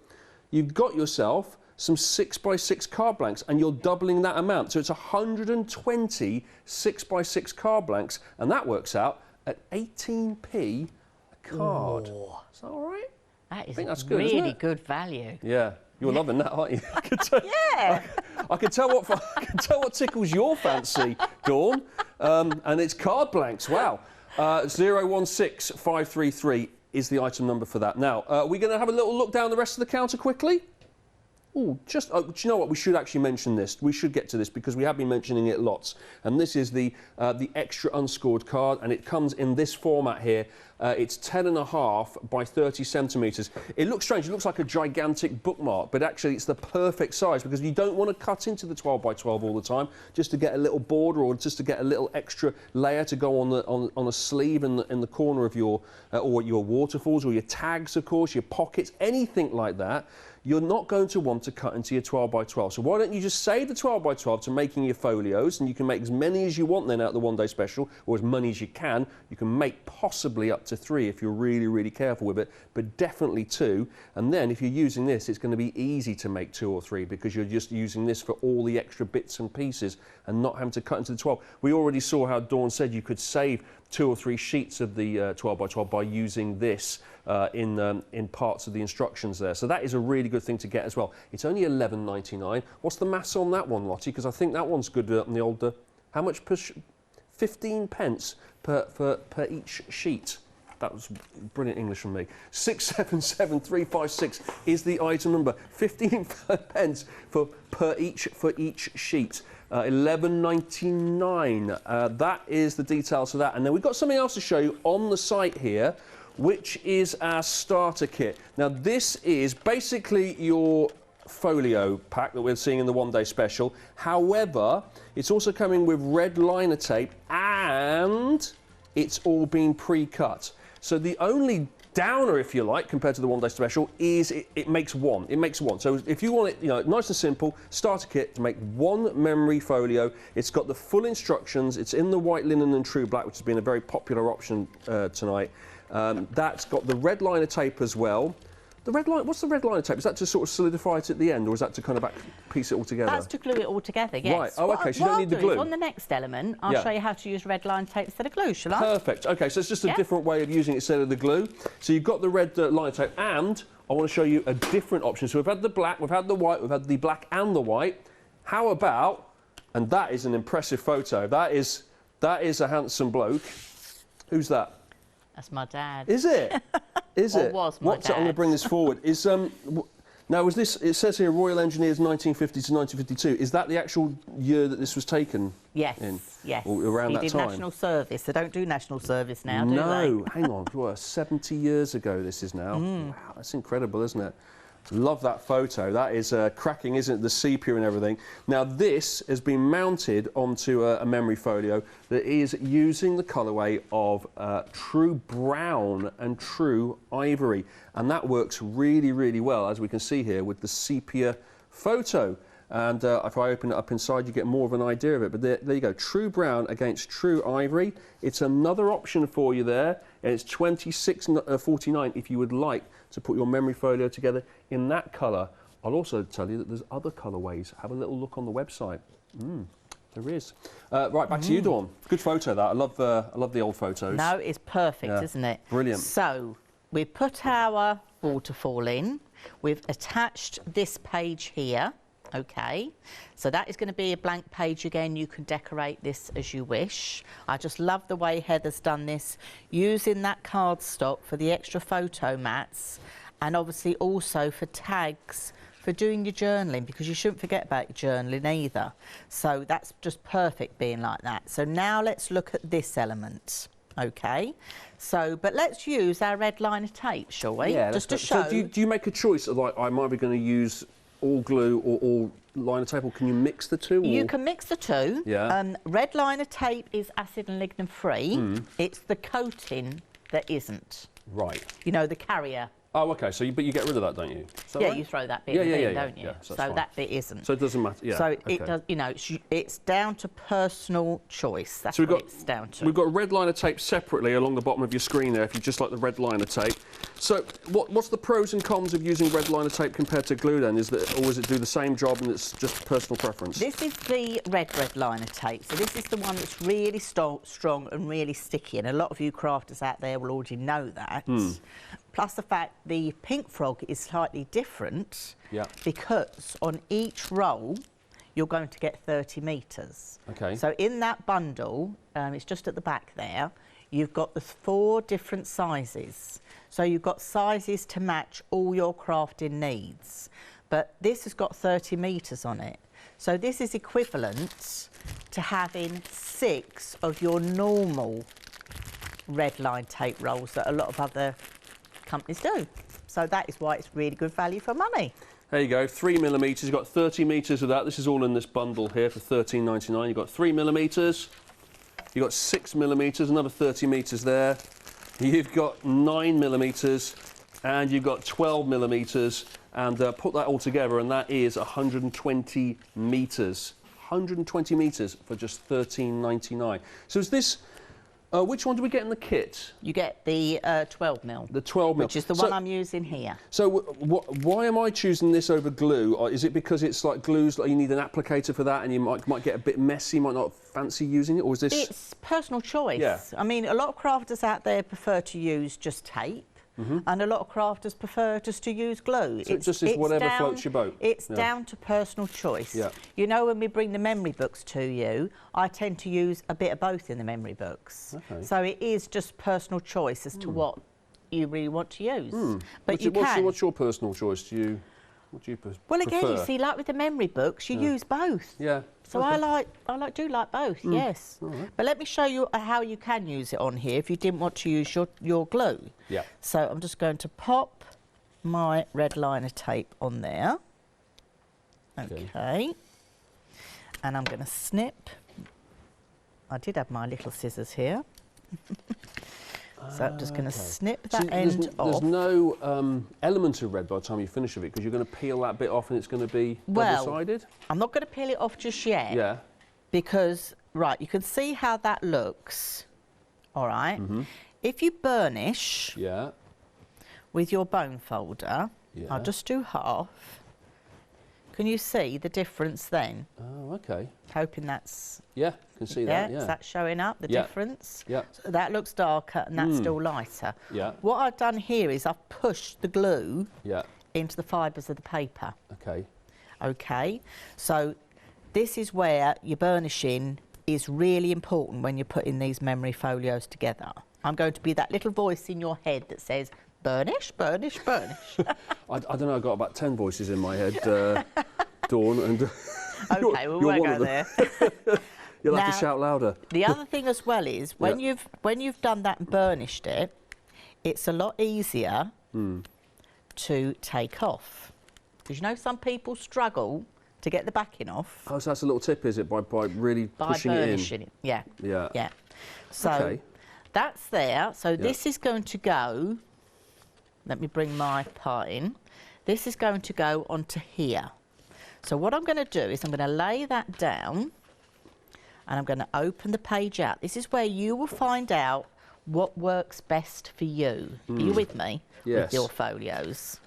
you've got yourself some 6 by 6 card blanks, and you're doubling that amount. So it's 120 6 by 6 card blanks, and that works out at 18p a card. Oh. Is that all right? That is I think that's good, really isn't it? good value. Yeah. You're loving that, aren't you? I can tell, Yeah. I can tell what tickles your fancy, Dawn. And it's card blanks. Wow. 016533 is the item number for that. Now, we're going to have a little look down the rest of the counter quickly. Oh, do you know what? We should actually mention this. We should get to this because we have been mentioning it lots. And this is the extra unscored card, and it comes in this format here. It's 10.5 by 30 centimetres. It looks strange. It looks like a gigantic bookmark, but actually it's the perfect size because you don't want to cut into the 12 by 12 all the time just to get a little border or just to get a little extra layer to go on a sleeve in the corner of your or your waterfalls or your tags, of course, your pockets, anything like that. You're not going to want to cut into your 12 by 12. So why don't you just save the 12 by 12 to making your folios, and you can make as many as you want then out of the one-day special, or as many as you can. You can make possibly up to 3 if you're really, really careful with it, but definitely 2. And then if you're using this, it's going to be easy to make 2 or 3 because you're just using this for all the extra bits and pieces and not having to cut into the 12. We already saw how Dawn said you could save 2 or 3 sheets of the 12 by 12 by using this in parts of the instructions there. So that is a really good thing to get as well. It's only £11.99. What's the maths on that one, Lottie? Because I think that one's good on the old... how much per... 15 pence per each sheet. That was brilliant English from me. 677356 is the item number. 15 pence per each sheet. 11.99. That is the details for that. And then we've got something else to show you on the site here, which is our starter kit. Now this is basically your folio pack that we're seeing in the one-day special. However, it's also coming with red liner tape and it's all been pre-cut. So the only downer, if you like, compared to the one-day special is it makes one. It makes one. So if you want it, nice and simple, starter kit to make one memory folio. It's got the full instructions. It's in the white linen and true black, which has been a very popular option tonight. That's got the red liner tape as well. What's the red liner tape? Is that to sort of solidify it at the end, or is that to kind of piece it all together? That's to glue it all together, yes. Right, oh, okay, so you don't need the glue. On the next element, I'll show you how to use red line tape instead of glue, shall I? Perfect, okay, so it's just a different way of using it instead of the glue. So you've got the red liner tape, and I want to show you a different option. So we've had the black, we've had the white, we've had the black and the white. How about, and that is an impressive photo, that is a handsome bloke. Who's that? That's my dad. Is it? Is it? Or was my dad. I'm going to bring this forward. Now, was this? It says here Royal Engineers 1950 to 1952. Is that the actual year that this was taken? Yes. In? Yes. Or around that time? He did national service. They don't do national service now, do they? No. Hang on. What, 70 years ago this is now. Wow, that's incredible, isn't it? Love that photo. That is cracking, isn't it? The sepia and everything. Now, this has been mounted onto a memory folio that is using the colourway of true brown and true ivory. And that works really, really well, as we can see here, with the sepia photo. And if I open it up inside, you get more of an idea of it. But there you go, true brown against true ivory. It's another option for you there. And it's $26.49 if you would like to put your memory folio together in that colour. I'll also tell you that there's other colourways. Have a little look on the website. There is. Right, back to you, Dawn. Good photo, that. I love the old photos. No, it's perfect, isn't it? Brilliant. So, we've put our waterfall in. We've attached this page here. Okay, so that is going to be a blank page again. You can decorate this as you wish. I just love the way Heather's done this, using that cardstock for the extra photo mats, and obviously also for tags for doing your journaling, because you shouldn't forget about your journaling either. So that's just perfect being like that. So now let's look at this element. Okay, so but let's use our red liner tape, shall we? Yeah, just to show. So do you make a choice of, like, I'm either going to use all glue or all liner tape, or can you mix the two? Or? You can mix the two. Yeah. Red liner tape is acid and lignin free. It's the coating that isn't. Right. You know, the carrier. Oh, okay. So, but you get rid of that, don't you? Yeah, right? you throw that bit in, don't you? Yeah, so that bit isn't. So it doesn't matter. Yeah. So it does. You know, it's down to personal choice. That's so what it's down to. We've got red liner tape separately along the bottom of your screen there, if you just like the red liner tape. So what's the pros and cons of using red liner tape compared to glue then? Or does it do the same job and it's just personal preference? This is the red liner tape. So this is the one that's really strong and really sticky, and a lot of you crafters out there will already know that. Plus the fact the pink frog is slightly different Yeah. because on each roll you're going to get 30 metres. Okay. So in that bundle, it's just at the back there, you've got the 4 different sizes. So you've got sizes to match all your crafting needs. But this has got 30 metres on it. So this is equivalent to having 6 of your normal red line tape rolls that a lot of other companies do. So that is why it's really good value for money. There you go, 3mm. You've got 30 metres of that. This is all in this bundle here for £13.99. You've got 3mm. You've got 6mm, another 30 metres there. You've got 9mm, and you've got 12mm. And put that all together, and that is 120 metres. 120 metres for just £13.99. So is this... which one do we get in the kit? You get the 12mm. The 12mm. Which is the one I'm using here. So why am I choosing this over glue? Or is it because it's like glues, like you need an applicator for that and you might get a bit messy, might not fancy using it? Or is this... It's personal choice. Yeah. I mean, a lot of crafters out there prefer to use just tape. And a lot of crafters prefer just to use glue. So it just is whatever floats your boat. It's down to personal choice. Yeah. You know, when we bring the memory books to you, I tend to use a bit of both in the memory books. Okay. So it is just personal choice as to what you really want to use. But What's your personal choice? What do you prefer? Well, again, you see, like with the memory books, you use both. Yeah. So okay. I do like both, yes. Right. But let me show you how you can use it on here if you didn't want to use your glue. Yeah. So I'm just going to pop my red liner tape on there. Okay. And I'm going to snip. I did have my little scissors here. So I'm just going to snip that end off. There's no element of red by the time you finish with it, because you're going to peel that bit off and it's going to be double-sided? I'm not going to peel it off just yet. Yeah. Because, right, you can see how that looks. All right. If you burnish with your bone folder, I'll just do half. Can you see the difference then? Oh, okay. Hoping that's... Yeah, can see that, yeah. Is that showing up, the difference? Yeah. So that looks darker and that's still lighter. Yeah. What I've done here is I've pushed the glue into the fibres of the paper. Okay. Okay. So this is where your burnishing is really important when you're putting these memory folios together. I'm going to be that little voice in your head that says, burnish, burnish, burnish. I don't know, I've got about 10 voices in my head, Dawn, and okay, we won't go there. You'll have to shout louder. The other thing as well is when you've done that and burnished it, it's a lot easier to take off. Because you know some people struggle to get the backing off. Oh, so that's a little tip, is it? By really pushing it in? By burnishing it, yeah. Yeah. Yeah. So that's there. So this is going to go... Let me bring my part in. This is going to go onto here. So what I'm going to do is I'm going to lay that down and I'm going to open the page out. This is where you will find out what works best for you. Are you with me? Yes. With your folios?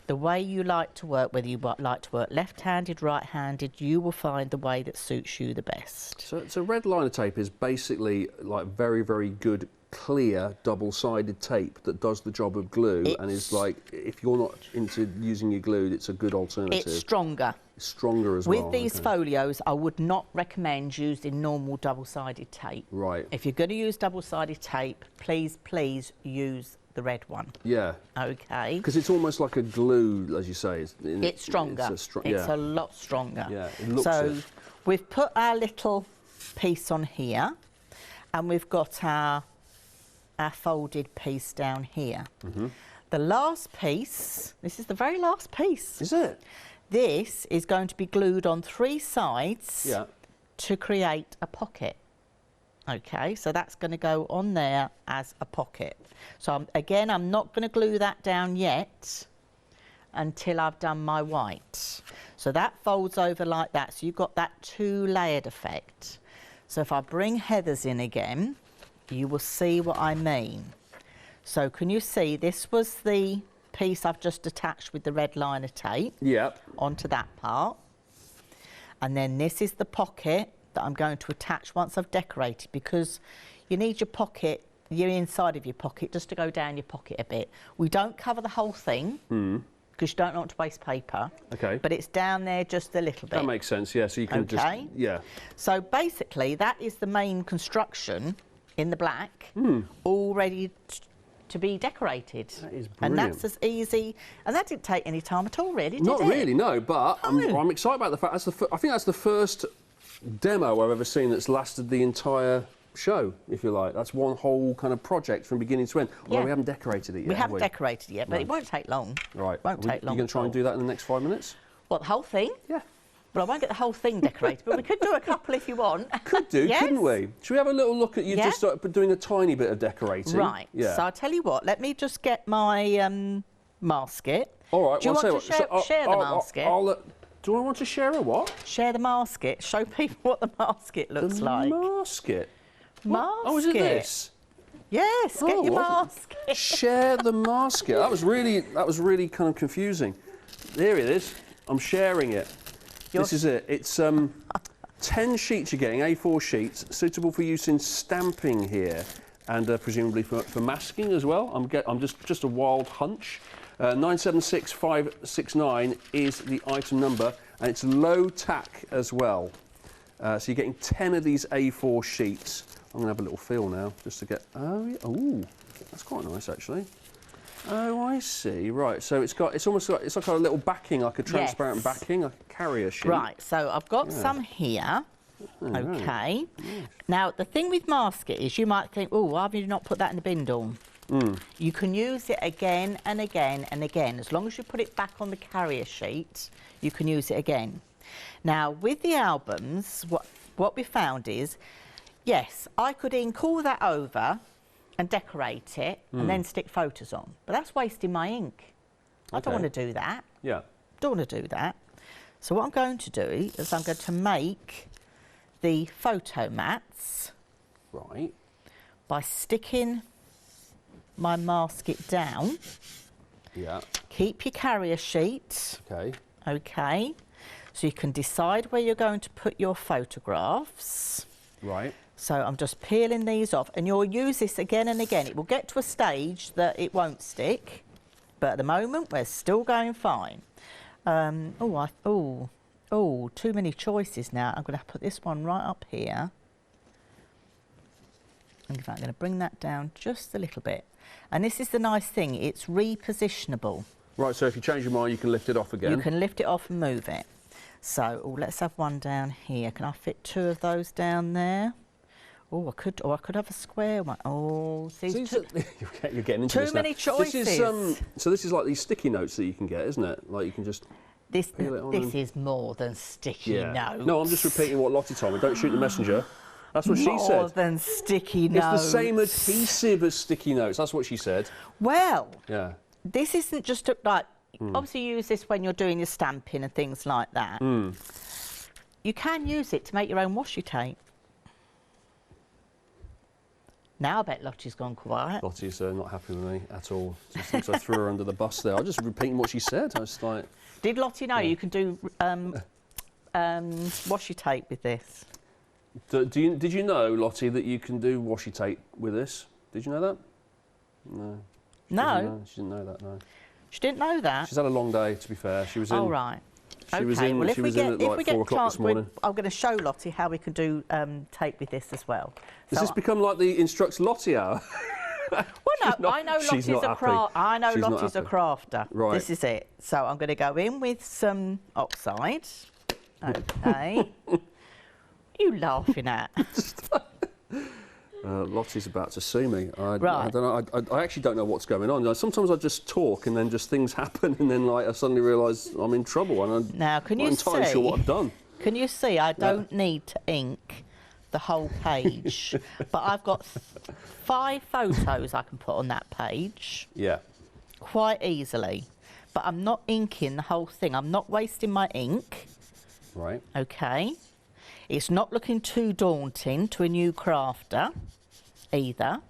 The way you like to work, whether you like to work left-handed, right-handed, you will find the way that suits you the best. So red liner tape is basically like very, very good clear double-sided tape that does the job of glue, and is like, if you're not into using your glue, it's a good alternative. It's stronger. It's stronger as well. With these folios, I would not recommend using normal double-sided tape. Right. If you're going to use double-sided tape, please use the red one. Yeah. Okay. Because it's almost like a glue, as you say. It's stronger. It's a lot stronger. Yeah, it looks so we've put our little piece on here, and we've got our folded piece down here. The last piece, this is the very last piece. Is it? This is going to be glued on 3 sides to create a pocket. Okay, so that's going to go on there as a pocket. So again, I'm not going to glue that down yet until I've done my white. So that folds over like that. So you've got that 2-layered effect. So if I bring Heather's in again, you will see what I mean. So can you see this was the piece I've just attached with the red liner tape onto that part. And then this is the pocket that I'm going to attach once I've decorated, because you need your pocket your inside of your pocket just to go down your pocket a bit. We don't cover the whole thing because you don't want to waste paper. Okay. But it's down there just a little bit. That makes sense, yeah. So you can just, yeah. So basically, that is the main construction in the black, all ready to be decorated. That is brilliant. And that's as easy, and that didn't take any time at all, really, did it? Not really, no. But I'm excited about the fact I think that's the first demo I've ever seen that's lasted the entire show, if you like. That's one whole kind of project from beginning to end. Although we haven't decorated it yet. We haven't decorated it yet, but it won't take long. Right. Won't take long. You going to try and do that in the next 5 minutes? What, the whole thing? Yeah. Well, I won't get the whole thing decorated, but we could do a couple if you want. Could do, couldn't we? Should we have a little look at you just doing a tiny bit of decorating? Right. Yeah. So I'll tell you what, let me just get my masket. All right. Do you want to share the masket? Do I want to share a what? Share the masket. Show people what the masket looks like. Masket? Masket. Oh, is it this? Yes, get your masket. Share the masket. That was really kind of confusing. There it is. I'm sharing it. This is it. It's 10 sheets you're getting, A4 sheets, suitable for use in stamping here, and presumably for masking as well. I'm just a wild hunch. 976569 is the item number, and it's low tack as well. So you're getting 10 of these A4 sheets. I'm going to have a little feel now, just to get. Oh, yeah. Ooh, that's quite nice actually. Oh, I see. Right, so it's almost like it's like a little backing, like a transparent backing, like a carrier sheet. Right. So I've got some here. Okay. Nice. Now the thing with masket is you might think, oh, why have you not put that in the bin, Dawn? You can use it again and again and again. As long as you put it back on the carrier sheet, you can use it again. Now with the albums, what we found is, yes, I could ink all that over and decorate it and then stick photos on. But that's wasting my ink. I don't want to do that. Yeah. Don't want to do that. So what I'm going to do is I'm going to make the photo mats. Right. By sticking my masket down. Yeah. Keep your carrier sheet. Okay. Okay. So you can decide where you're going to put your photographs. Right. So I'm just peeling these off, and you'll use this again and again. It will get to a stage that it won't stick, but at the moment we're still going fine. Too many choices now. I'm going to put this one right up here. In fact, I'm going to bring that down just a little bit. And this is the nice thing, it's repositionable. Right, so if you change your mind, you can lift it off again. You can lift it off and move it. So, let's have one down here. Can I fit 2 of those down there? Oh, I could have a square one. Oh, see, you're getting into too many choices. So this is like these sticky notes that you can get, isn't it? Like you can just peel it on. This is more than sticky notes. No, I'm just repeating what Lottie told me. Don't shoot the messenger. That's what she said. More than sticky notes. It's the same adhesive as sticky notes. That's what she said. Well, yeah. This isn't just like obviously you use this when you're doing your stamping and things like that. You can use it to make your own washi tape. Now I bet Lottie's gone quiet. Lottie's not happy with me at all. She thinks I threw her under the bus there. I was just repeating what she said. I was like... Did Lottie know you can do washi tape with this? Did you know, Lottie, that you can do washi tape with this? Did you know that? No. She didn't know that, no. She didn't know that? She's had a long day, to be fair. She was in... Oh, right. She was in at like 4 o'clock this morning. I'm going to show Lottie how we can do tape with this as well. Does this become like the Instruct Lottie hour? Well, no, I know Lottie's a crafter. Right. This is it. So I'm going to go in with some oxide. Okay. You laughing at? Lottie's about to sue me. I Right. don't know. I actually don't know what's going on. Like, sometimes I just talk and then just things happen, and then like I suddenly realise I'm in trouble, and I'm Now, can not you entirely see? sure what I've done. Can you see? I don't need to ink the whole page, but I've got 5 photos I can put on that page. Yeah. Quite easily, but I'm not inking the whole thing. I'm not wasting my ink. Right. Okay. It's not looking too daunting to a new crafter either.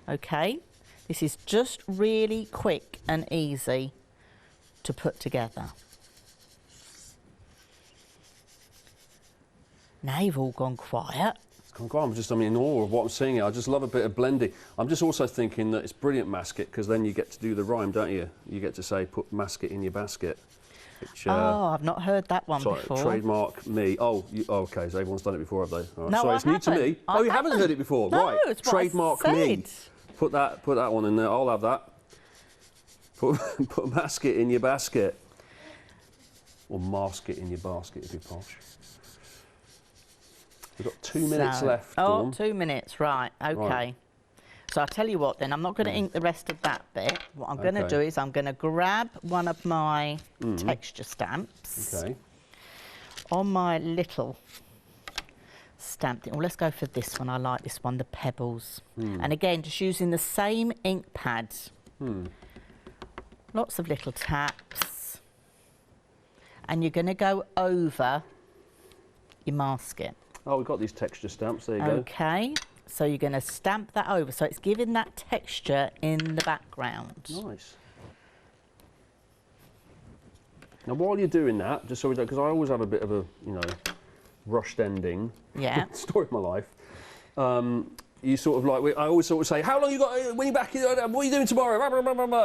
Okay. This is just really quick and easy to put together. Now you've all gone quiet. It's I'm just in awe of what I'm seeing here. I just love a bit of blending. I'm just also thinking that it's brilliant masket because then you get to do the rhyme, don't you? You get to say, put masket in your basket. Which, oh, I've not heard that one before. Trademark me. Oh, okay, so everyone's done it before, have they? Right. No, sorry, I it's new to me. haven't. You haven't heard it before? No, right. it's what I Trademark me. said. Put that one in there. I'll have that. Put masket in your basket. Or mask it in your basket if you're posh. We've got 2 minutes left. Oh, Dawn. 2 minutes, right, okay. Right. So I'll tell you what then, I'm not going to ink the rest of that bit. What I'm going to do is I'm going to grab one of my texture stamps. Okay. On my little stamp, well, let's go for this one. I like this one, the Pebbles. And again, just using the same ink pad. Lots of little taps. And you're going to go over your masket. Oh, we've got these texture stamps, there you go. Okay, so you're going to stamp that over, so it's giving that texture in the background. Nice. Now, while you're doing that, just so we don't, because I always have a bit of a, rushed ending. Yeah. Story of my life. You sort of like, I always sort of say, how long you got, when you're back, what are you doing tomorrow?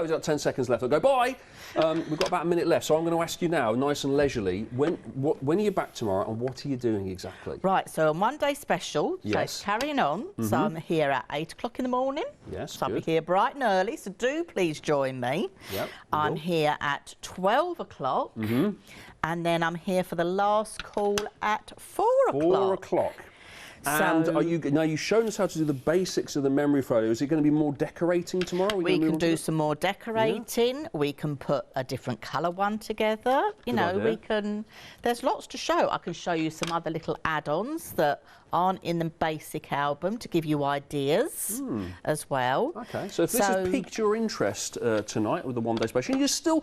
We've got 10 seconds left. I'll go, bye. We've got about a minute left, so I'm going to ask you now, nice and leisurely, when are you back tomorrow and what are you doing exactly? Right, so a Monday special, yes. so it's carrying on. So I'm here at 8 o'clock in the morning. Yes, so I'll be here bright and early, so do please join me. Yep, I'm here at 12 o'clock, and then I'm here for the last call at 4 o'clock. 4 o'clock. And So, you've shown us how to do the basics of the memory folio. Is it going to be more decorating tomorrow? We can do some more decorating. Yeah. We can put a different colour one together. You know, we can. There's lots to show. I can show you some other little add-ons that aren't in the basic album to give you ideas as well. Okay, so if this has piqued your interest tonight with the one-day special, you're still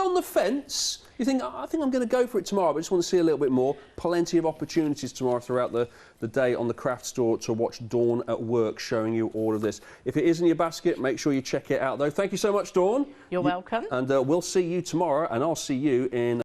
on the fence. You think, I think I'm going to go for it tomorrow, but I just want to see a little bit more. Plenty of opportunities tomorrow throughout the day on the craft store to watch Dawn at work showing you all of this. If it is in your basket, make sure you check it out though. Thank you so much, Dawn. You're welcome. And we'll see you tomorrow, and I'll see you in